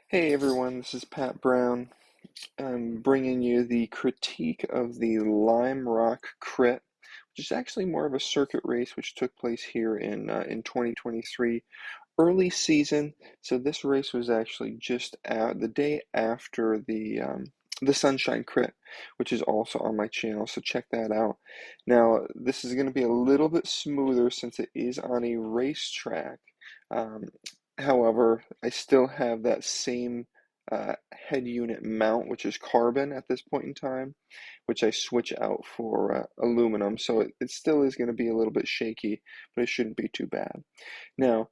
Hey everyone, this is Pat Brown. I'm bringing you the critique of the Lime Rock Crit, which is actually more of a circuit race which took place here in 2023, early season. So this race was actually just the day after the Sunshine Crit, which is also on my channel. So check that out. Now this is going to be a little bit smoother since it is on a racetrack. Um, However, I still have that same head unit mount, which is carbon at this point in time, which I switch out for aluminum. So it still is going to be a little bit shaky, but it shouldn't be too bad. Now,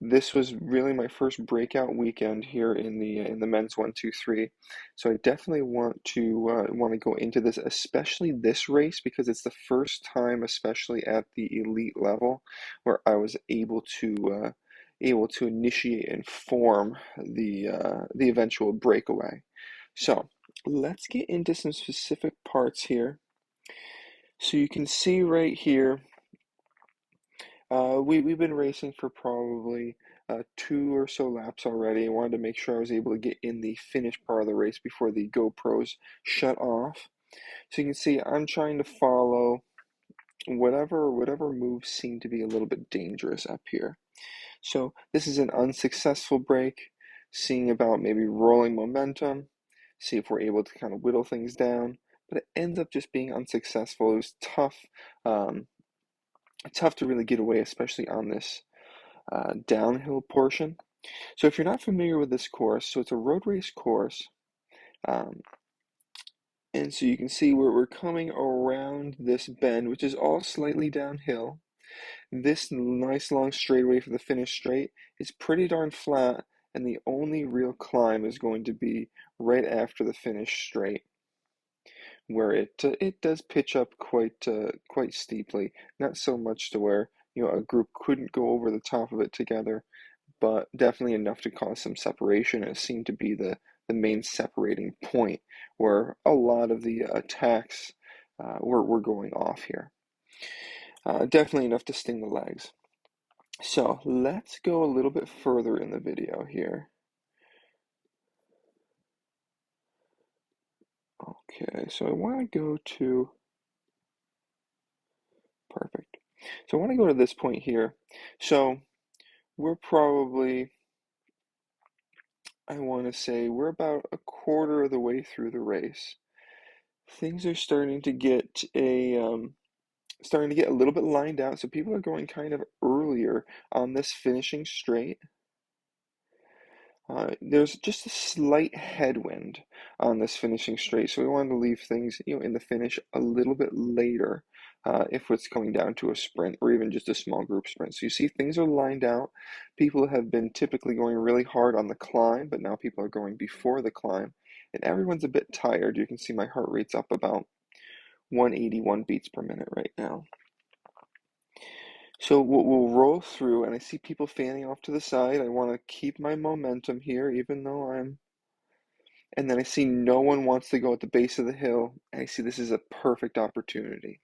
this was really my first breakout weekend here in the men's 123. So I definitely want to go into this, especially this race, because it's the first time, especially at the elite level, where I was able to initiate and form the eventual breakaway. So let's get into some specific parts here. So you can see right here, we've been racing for probably two or so laps already. I wanted to make sure I was able to get in the finish part of the race before the GoPros shut off. So you can see I'm trying to follow whatever moves seem to be a little bit dangerous up here. So this is an unsuccessful break, seeing about maybe rolling momentum, see if we're able to kind of whittle things down, but it ends up just being unsuccessful. It was um, tough to really get away, especially on this downhill portion. So if you're not familiar with this course, so it's a road race course, um, and so you can see where we're coming around this bend, which is all slightly downhill. This nice long straightaway for the finish straight is pretty darn flat, and the only real climb is going to be right after the finish straight, where it does pitch up quite steeply. Not so much to where a group couldn't go over the top of it together, but definitely enough to cause some separation. It seemed to be the main separating point where a lot of the attacks were going off here. Definitely enough to sting the legs. So let's go a little bit further in the video here. Okay, so I want to go to, perfect. So I want to go to this point here. So we're probably, I want to say we're about a quarter of the way through the race. Things are starting to get a little bit lined out, so people are going kind of earlier on this finishing straight. There's just a slight headwind on this finishing straight, so we wanted to leave things, in the finish a little bit later, if it's coming down to a sprint or even just a small group sprint. So you see things are lined out. People have been typically going really hard on the climb, but now people are going before the climb, and everyone's a bit tired. You can see my heart rate's up about 181 beats per minute right now. So we'll roll through, and I see people fanning off to the side. I want to keep my momentum here, even though and then I see no one wants to go at the base of the hill, and I see this is a perfect opportunity,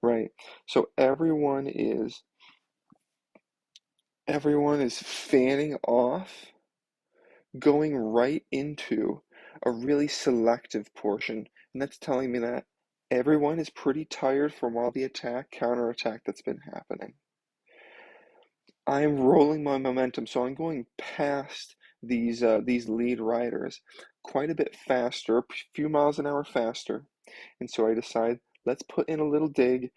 right? So everyone is fanning off, going right into a really selective portion, and that's telling me that everyone is pretty tired from all the counterattack that's been happening. I'm rolling my momentum, so I'm going past these lead riders quite a bit faster, a few miles an hour faster. And so I decide, let's put in a little dig.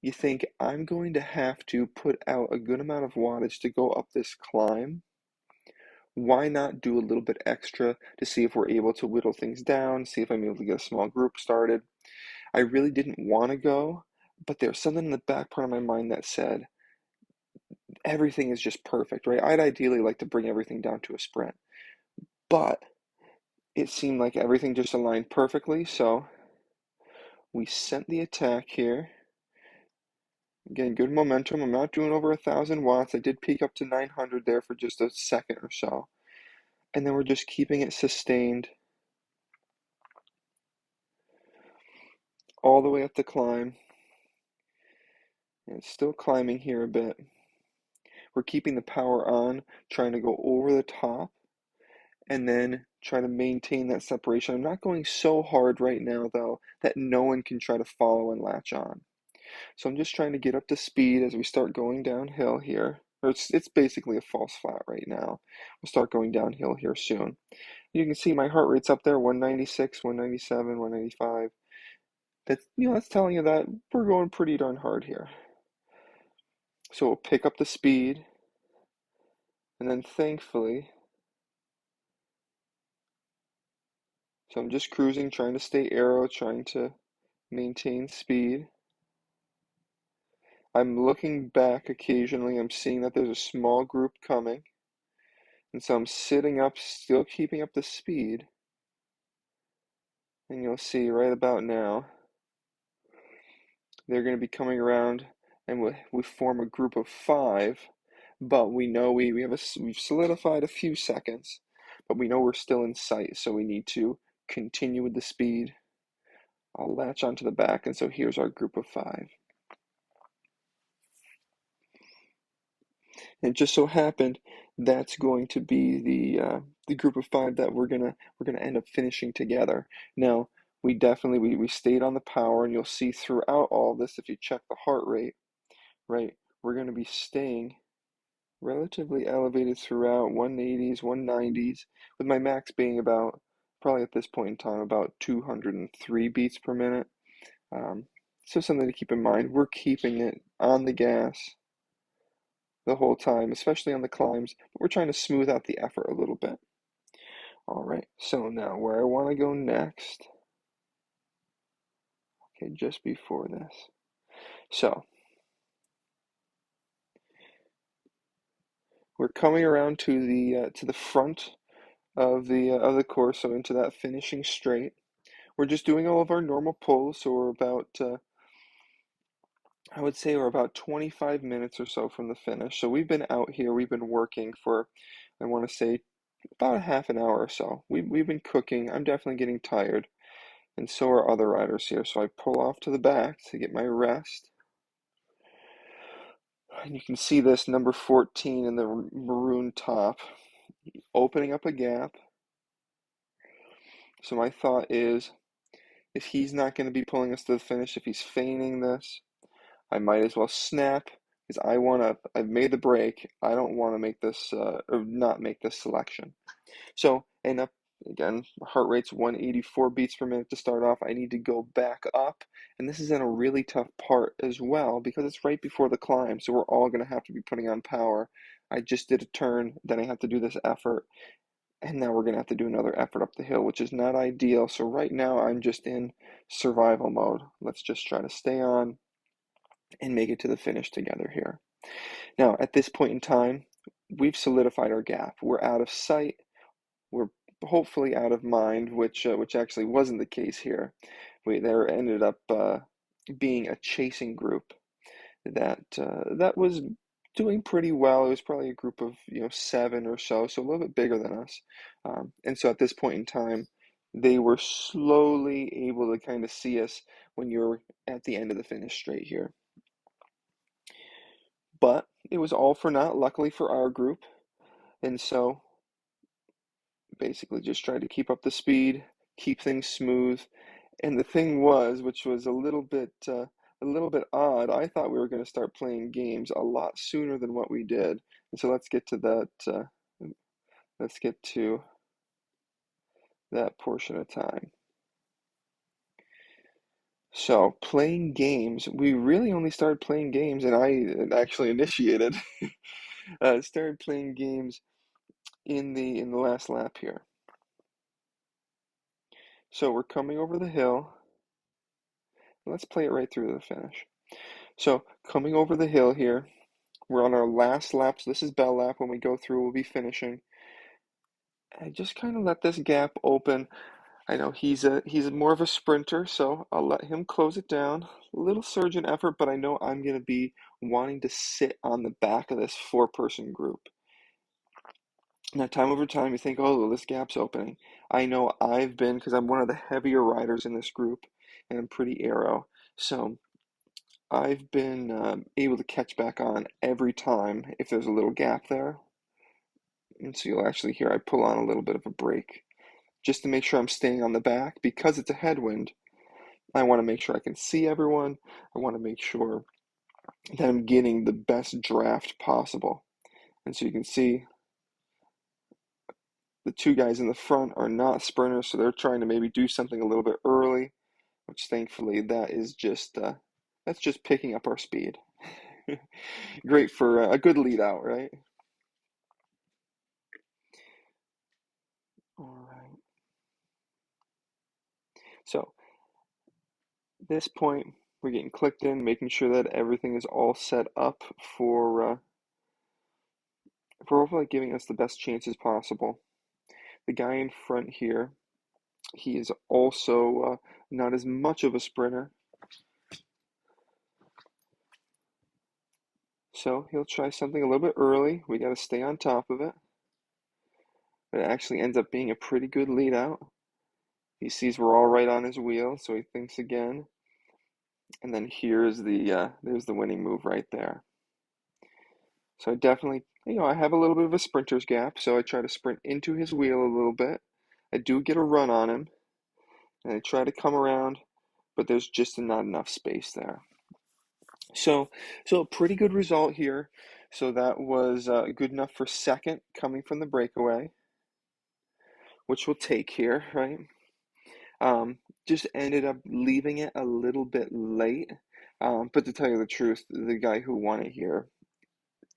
You think I'm going to have to put out a good amount of wattage to go up this climb? Why not do a little bit extra to see if we're able to whittle things down, see if I'm able to get a small group started? I really didn't want to go, but there's something in the back part of my mind that said, everything is just perfect, right? I'd ideally like to bring everything down to a sprint, but it seemed like everything just aligned perfectly, so we sent the attack here. Again, good momentum. I'm not doing over 1,000 watts. I did peak up to 900 there for just a second or so. And then we're just keeping it sustained all the way up the climb. And it's still climbing here a bit. We're keeping the power on, trying to go over the top. and then try to maintain that separation. I'm not going so hard right now, though, that no one can try to follow and latch on. So I'm just trying to get up to speed as we start going downhill here. Or it's basically a false flat right now. We'll start going downhill here soon. You can see my heart rate's up there, 196, 197, 195. That's telling you that we're going pretty darn hard here. So we'll pick up the speed, and then thankfully, so I'm just cruising, trying to stay aero, trying to maintain speed. I'm looking back occasionally. I'm seeing that there's a small group coming. And so I'm sitting up, still keeping up the speed. And you'll see right about now, they're going to be coming around and we form a group of 5. But we know we've solidified a few seconds, but we know we're still in sight. So we need to continue with the speed. I'll latch onto the back. And so here's our group of 5. And it just so happened that's going to be the group of 5 that we're gonna end up finishing together. Now, we stayed on the power, and you'll see throughout all this, if you check the heart rate, right, we're gonna be staying relatively elevated throughout 180s, 190s, with my max being about, probably at this point in time, about 203 beats per minute. Um, so something to keep in mind. We're keeping it on the gas the whole time, especially on the climbs, but we're trying to smooth out the effort a little bit. All right, so now where I want to go next, okay, just before this. So we're coming around to the front of the course, so into that finishing straight. We're just doing all of our normal pulls, so we're about I would say we're about 25 minutes or so from the finish. So we've been out here, we've been working for, I want to say, about a half an hour or so. We've been cooking. I'm definitely getting tired, and so are other riders here. So I pull off to the back to get my rest. And you can see this number 14 in the maroon top, opening up a gap. So my thought is, if he's not going to be pulling us to the finish, if he's feigning this, I might as well snap, because I've made the break. I don't want to make this, or not make this selection. So, and up again, heart rate's 184 beats per minute to start off. I need to go back up. And this is in a really tough part as well, because it's right before the climb. So we're all going to have to be putting on power. I just did a turn, then I have to do this effort. And now we're going to have to do another effort up the hill, which is not ideal. So right now I'm just in survival mode. Let's just try to stay on and make it to the finish together here. Now, at this point in time, we've solidified our gap. We're out of sight. We're hopefully out of mind, which actually wasn't the case here. There ended up being a chasing group that was doing pretty well. It was probably a group of 7 or so, so a little bit bigger than us. And so at this point in time, they were slowly able to kind of see us when you're at the end of the finish straight here. But it was all for naught, luckily for our group. And so basically just tried to keep up the speed, keep things smooth. And the thing was, which was a little bit odd, I thought we were going to start playing games a lot sooner than what we did. And so let's get to that. Let's get to that portion of time. So playing games, we really only started playing games, and I actually initiated. Started playing games in the last lap here. So we're coming over the hill. Let's play it right through to the finish. So coming over the hill here, we're on our last lap. So this is bell lap. When we go through, we'll be finishing. I just kind of let this gap open. I know he's more of a sprinter, so I'll let him close it down. A little surge in effort, but I know I'm going to be wanting to sit on the back of this 4-person group. Now, time over time, you think, oh, well, this gap's opening. I know I've been, because I'm one of the heavier riders in this group, and I'm pretty aero. So I've been able to catch back on every time if there's a little gap there. And so you'll actually hear I pull on a little bit of a brake just to make sure I'm staying on the back because it's a headwind. I want to make sure I can see everyone. I want to make sure that I'm getting the best draft possible. And so you can see the two guys in the front are not sprinters, so they're trying to maybe do something a little bit early, which thankfully that's just picking up our speed. Great for a good lead out, right? All right. So this point, we're getting clicked in, making sure that everything is all set up for hopefully giving us the best chances possible. The guy in front here, he is also not as much of a sprinter, so he'll try something a little bit early. We got to stay on top of it. But it actually ends up being a pretty good lead out. He sees we're all right on his wheel, so he thinks again. And then there's the winning move right there. So I definitely, I have a little bit of a sprinter's gap, so I try to sprint into his wheel a little bit. I do get a run on him, and I try to come around, but there's just not enough space there. So, so a pretty good result here. So that was good enough for second coming from the breakaway, which we'll take here, right? Um, just ended up leaving it a little bit late. But to tell you the truth, the guy who won it here,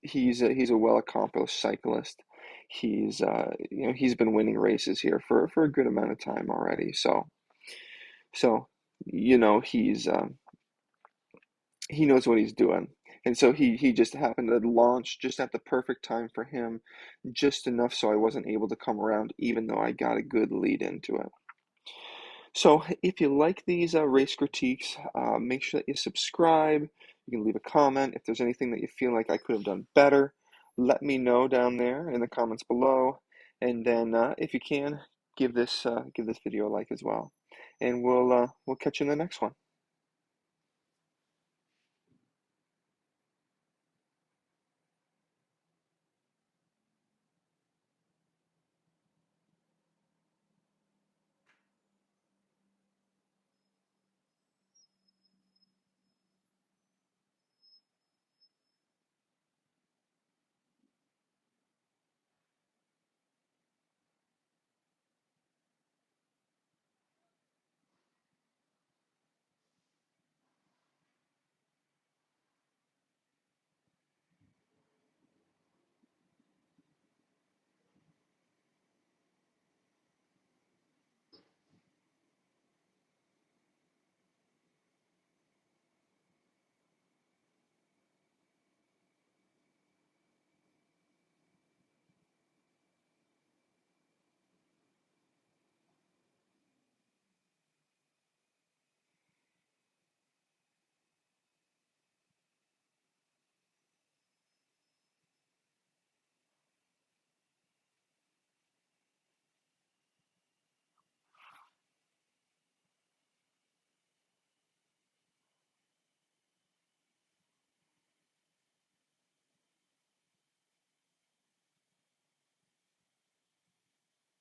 he's a well accomplished cyclist. He's been winning races here for a good amount of time already. So he knows what he's doing. And so he just happened to launch just at the perfect time for him, just enough so I wasn't able to come around, even though I got a good lead into it. So if you like these race critiques, make sure that you subscribe. You can leave a comment. If there's anything that you feel like I could have done better, let me know down there in the comments below. And then if you can, give this video a like as well. And we'll catch you in the next one.